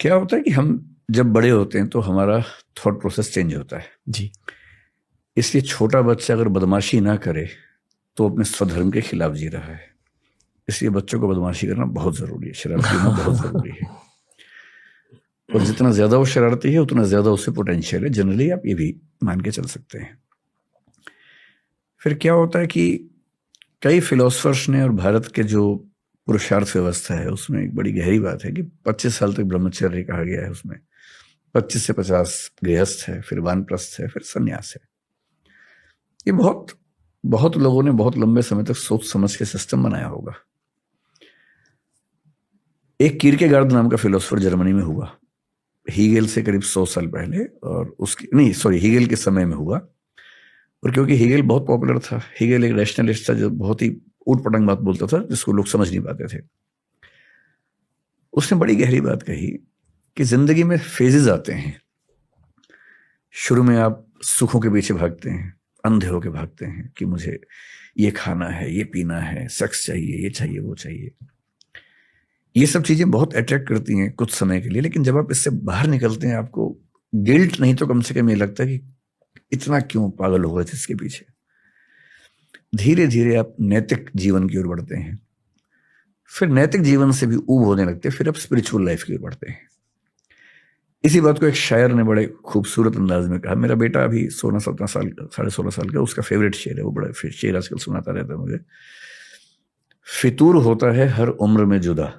क्या होता है कि हम जब बड़े होते हैं तो हमारा थॉट प्रोसेस चेंज होता है जी। इसलिए छोटा बच्चा अगर बदमाशी ना करे तो अपने स्वधर्म के खिलाफ जी रहा है। इसलिए बच्चों को बदमाशी करना बहुत जरूरी है, शरारती होना बहुत जरूरी है। और जितना ज्यादा वो शरारती है उतना ज्यादा उससे पोटेंशियल है, जनरली आप ये भी मान के चल सकते हैं। फिर क्या होता है कि कई फिलोसफर्स ने और भारत के जो पुरुषार्थ व्यवस्था है उसमें एक बड़ी गहरी बात है कि 25 साल तक ब्रह्मचर्य कहा गया है। उसमें 25 से 50 गृहस्थ है, फिर वानप्रस्थ है, फिर संन्यास है। ये बहुत बहुत लोगों ने बहुत लंबे समय तक सोच समझ के सिस्टम बनाया होगा। एक कीरकेगार्ड नाम का फिलोसफर जर्मनी में हुआ, हीगेल से करीब 100 साल पहले, और हीगेल के समय में हुआ। और क्योंकि हीगेल बहुत पॉपुलर था, हीगेल एक रैशनलिस्ट था जो बहुत ही ऊट पटांग बात बोलता था जिसको लोग समझ नहीं पाते थे। उसने बड़ी गहरी बात कही कि जिंदगी में फेजेस आते हैं। शुरू में आप सुखों के पीछे भागते हैं, अंधे होके भागते हैं कि मुझे ये खाना है, ये पीना है, सेक्स चाहिए, ये चाहिए, वो चाहिए। ये सब चीजें बहुत अट्रैक्ट करती हैं कुछ समय के लिए, लेकिन जब आप इससे बाहर निकलते हैं आपको गिल्ट नहीं तो कम से कम ये लगता है कि इतना क्यों पागल हो गए थे इसके पीछे। धीरे धीरे आप नैतिक जीवन की ओर बढ़ते हैं, फिर नैतिक जीवन से भी ऊब होने लगते हैं, फिर आप स्पिरिचुअल लाइफ की ओर बढ़ते हैं। इसी बात को एक शायर ने बड़े खूबसूरत अंदाज में कहा। मेरा बेटा अभी 16-17 साल, 16.5 साल का, उसका फेवरेट शेर है, वो बड़ा शेर आजकल सुनाता रहता है मुझे। फितूर होता है हर उम्र में जुदा,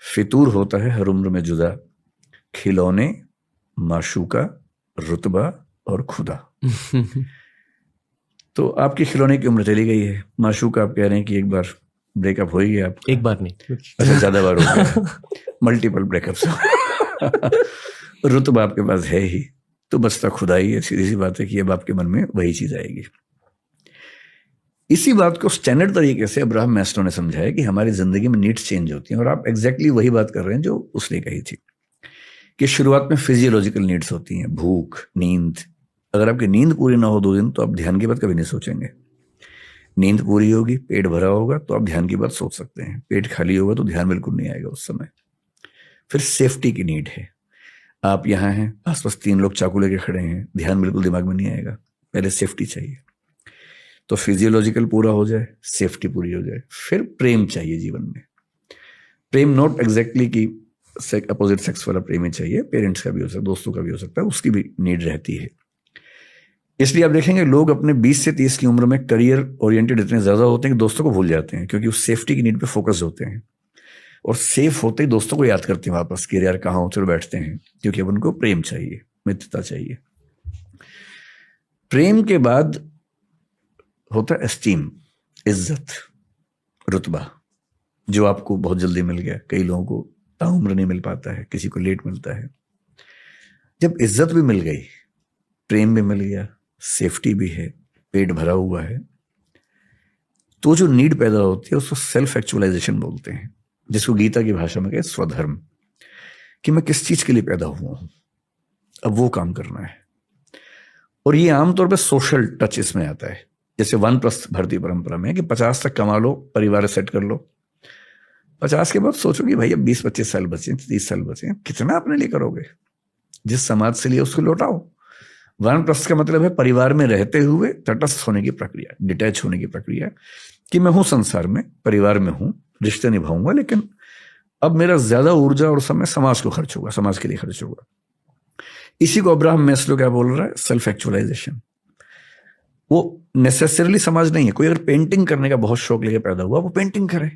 फितूर होता है हर उम्र में जुदा, खिलौने, माशूका, रुतबा और खुदा। तो आपकी खिलौने की उम्र चली गई है, माशूका आप कह रहे हैं कि एक बार ब्रेकअप हो ही गया आपका। एक बार नहीं, अच्छा ज्यादा बार हो गया, मल्टीपल ब्रेकअप्स। रुतबा आपके पास है ही, तो बचता खुदा ही है। सीधी सी बात है कि अब आपके मन में वही चीज आएगी। इसी बात को स्टैंडर्ड तरीके से अब्राहम मैस्लो ने समझाया कि हमारी जिंदगी में नीड्स चेंज होती हैं, और आप एग्जैक्टली वही बात कर रहे हैं जो उसने कही थी कि शुरुआत में फिजियोलॉजिकल नीड्स होती हैं, भूख, नींद। अगर आपकी नींद पूरी ना हो 2 दिन तो आप ध्यान की बात कभी नहीं सोचेंगे। नींद पूरी होगी, पेट भरा होगा तो आप ध्यान की बात सोच सकते हैं। पेट खाली होगा तो ध्यान बिल्कुल नहीं आएगा उस समय। फिर सेफ्टी की नीड है, आप यहाँ हैं, आसपास 3 लोग चाकू लेके खड़े हैं, ध्यान बिल्कुल दिमाग में नहीं आएगा, पहले सेफ्टी चाहिए। तो फिजियोलॉजिकल पूरा हो जाए, सेफ्टी पूरी हो जाए, फिर प्रेम चाहिए जीवन में। प्रेम नॉट एग्जैक्टली कि अपोजिट सेक्स वाला प्रेम ही चाहिए, पेरेंट्स का भी हो सकता है, दोस्तों का भी हो सकता है, उसकी भी नीड रहती है। इसलिए आप देखेंगे लोग अपने 20 से 30 की उम्र में करियर ओरिएंटेड इतने ज्यादा होते हैं कि दोस्तों को भूल जाते हैं, क्योंकि उस सेफ्टी की नीड पे फोकस होते हैं, और सेफ होते ही दोस्तों को याद करते हैं वापस कि यार कहाँ हो, चलो बैठते हैं, क्योंकि अब उनको प्रेम चाहिए, मित्रता चाहिए। प्रेम के बाद होता है एस्टीम, इज्जत, रुतबा, जो आपको बहुत जल्दी मिल गया। कई लोगों को ताउम्र नहीं मिल पाता है, किसी को लेट मिलता है। जब इज्जत भी मिल गई, प्रेम भी मिल गया, सेफ्टी भी है, पेट भरा हुआ है, तो जो नीड पैदा होती है उसको सेल्फ एक्चुअलाइजेशन बोलते हैं, जिसको गीता की भाषा में कहते स्वधर्म, कि मैं किस चीज के लिए पैदा हुआ हूं, अब वो काम करना है। और ये आमतौर पर सोशल टच इसमें आता है। जैसे वानप्रस्थ भारतीय परंपरा में है कि 50 तक कमा लो, परिवार सेट कर लो, 50 के बाद सोचो कि भाई अब 20-25 साल बचे, 30 साल बचे, कितना अपने लिए करोगे, जिस समाज से लिए उसको लौटाओ। वानप्रस्थ का मतलब है परिवार में रहते हुए तटस्थ होने की प्रक्रिया, डिटैच होने की प्रक्रिया, कि मैं हूं संसार में, परिवार में हूं, रिश्ते निभाऊंगा, लेकिन अब मेरा ज्यादा ऊर्जा और समय समाज को खर्च होगा, समाज के लिए खर्च होगा। इसी को अब्राहम मैस्लो क्या बोल रहा है, सेल्फ एक्चुअलाइजेशन। वो नेसेसरली समाज नहीं है। कोई अगर पेंटिंग करने का बहुत शौक लेके पैदा हुआ, वो पेंटिंग करे,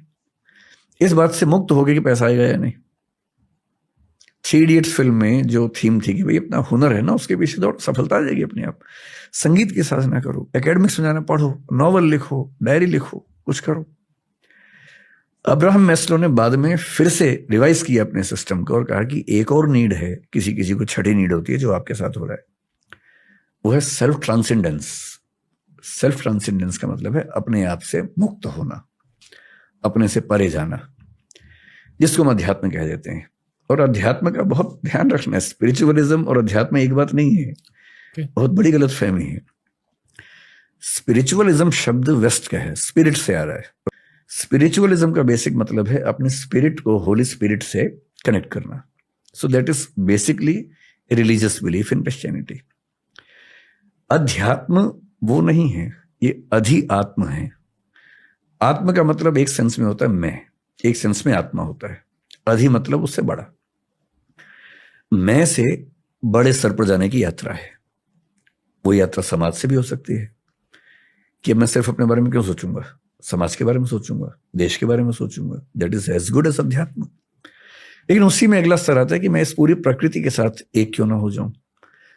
इस बात से मुक्त हो गए कि पैसा आएगा या नहीं। 3 इडियट्स फिल्म में जो थीम थी कि भाई अपना हुनर है ना, उसके पीछे दौड़, सफलता आ जाएगी अपने आप। संगीत की साधना करो, एकेडमिक्स में जाना पढ़ो, नॉवल लिखो, डायरी लिखो, कुछ करो। अब्राहम मैस्लो ने बाद में फिर से रिवाइज किया अपने सिस्टम को और कहा कि एक और नीड है, किसी किसी को छठी नीड होती है, जो आपके साथ हो रहा है, वो है सेल्फ ट्रांसेंडेंस। सेल्फ ट्रांसेंडेंस का मतलब है अपने आप से मुक्त होना, अपने से परे जाना, जिसको हम अध्यात्म कह देते हैं। और अध्यात्म का बहुत ध्यान रखना है, स्पिरिचुअलिज्म और अध्यात्म एक बात नहीं है, बहुत बड़ी गलत फहमी है। स्पिरिचुअलिज्म शब्द वेस्ट का है, स्पिरिट से आ रहा है। स्पिरिचुअलिज्म का बेसिक मतलब है अपने स्पिरिट को होली स्पिरिट से कनेक्ट करना। So that is basically religious belief in Christianity. अध्यात्म वो नहीं है, ये अधिआत्म है। आत्म का मतलब एक सेंस में होता है मैं, एक सेंस में आत्मा होता है। अधि मतलब उससे बड़ा। मैं से बड़े स्तर पर जाने की यात्रा है। वो यात्रा समाज से भी हो सकती है कि मैं सिर्फ अपने बारे में क्यों सोचूंगा, समाज के बारे में सोचूंगा, देश के बारे में सोचूंगा। That is as good as अध्यात्म। लेकिन उसी में अगला स्तर आता है कि मैं इस पूरी प्रकृति के साथ एक क्यों ना हो जाऊं।